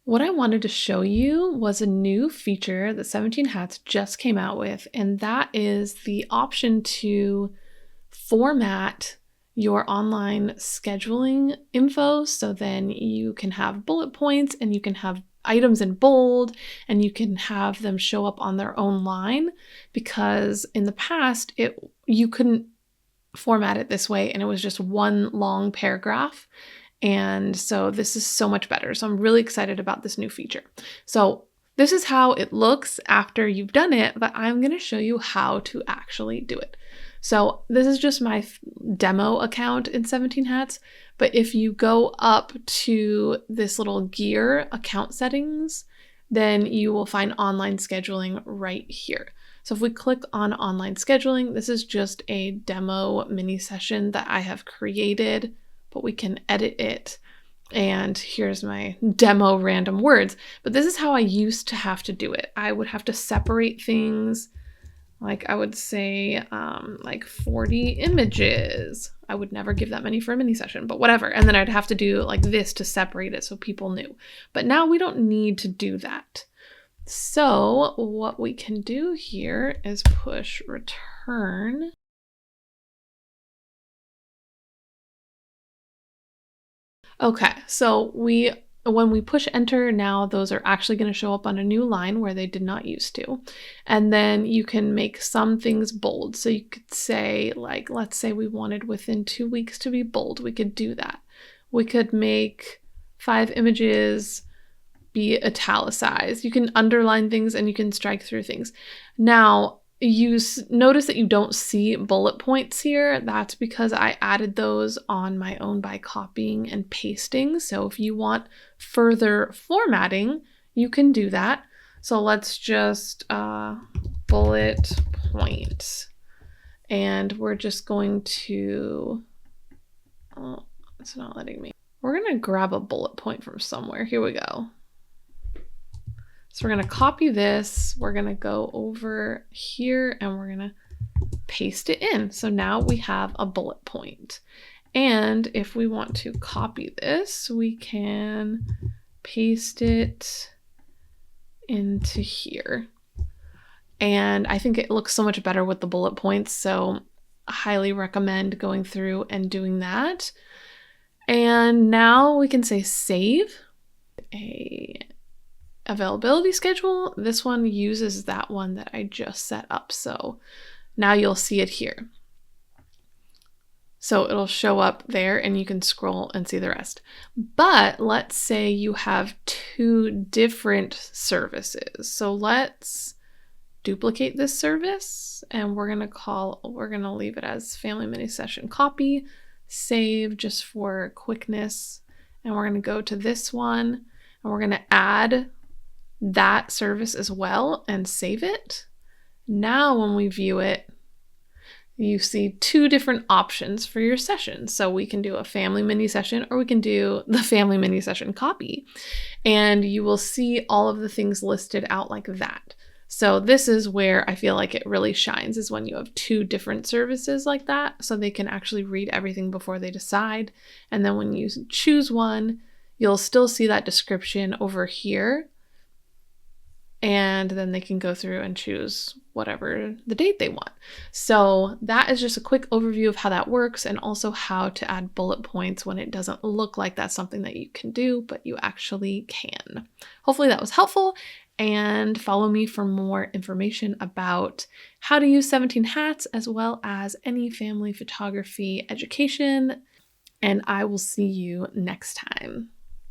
What I wanted to show you was a new feature that 17 Hats just came out with, and that is the option to format your online scheduling info so then you can have bullet points and you can have items in bold and you can have them show up on their own line, because in the past you couldn't format it this way and it was just one long paragraph. And so this is so much better. So I'm really excited about this new feature. So this is how it looks after you've done it, but I'm going to show you how to actually do it. So this is just my demo account in 17 Hats, but if you go up to this little gear account settings, then you will find online scheduling right here. So if we click on online scheduling, this is just a demo mini session that I have created, but we can edit it. And here's my demo random words. But this is how I used to have to do it. I would have to separate things. Like I would say like 40 images. I would never give that many for a mini session, but whatever. And then I'd have to do like this to separate it so people knew. But now we don't need to do that. So what we can do here is push return. Okay, so when we push enter, now those are actually going to show up on a new line where they did not used to. And then you can make some things bold. So you could say, like, let's say we wanted within 2 weeks to be bold. We could do that. We could make 5 images be italicized. You can underline things and you can strike through things. Now, you notice that you don't see bullet points here. That's because I added those on my own by copying and pasting. So if you want further formatting, you can do that. So let's just bullet point. And we're just going to, oh, it's not letting me. We're going to grab a bullet point from somewhere. Here we go. So we're going to copy this, we're going to go over here and we're going to paste it in. So now we have a bullet point. And if we want to copy this, we can paste it into here. And I think it looks so much better with the bullet points. So I highly recommend going through and doing that. And now we can say save a availability schedule. This one uses that one that I just set up. So now you'll see it here. So it'll show up there and you can scroll and see the rest. But let's say you have 2 different services. So let's duplicate this service and we're going to leave it as family mini session copy, save just for quickness. And we're going to go to this one and we're going to add that service as well and save it. Now when we view it, you see 2 different options for your session. So we can do a family mini session or we can do the family mini session copy. And you will see all of the things listed out like that. So this is where I feel like it really shines, is when you have 2 different services like that, so they can actually read everything before they decide. And then when you choose one, you'll still see that description over here. And then they can go through and choose whatever the date they want. So that is just a quick overview of how that works, and also how to add bullet points when it doesn't look like that's something that you can do, but you actually can. Hopefully that was helpful, and follow me for more information about how to use 17 Hats, as well as any family photography education, and I will see you next time.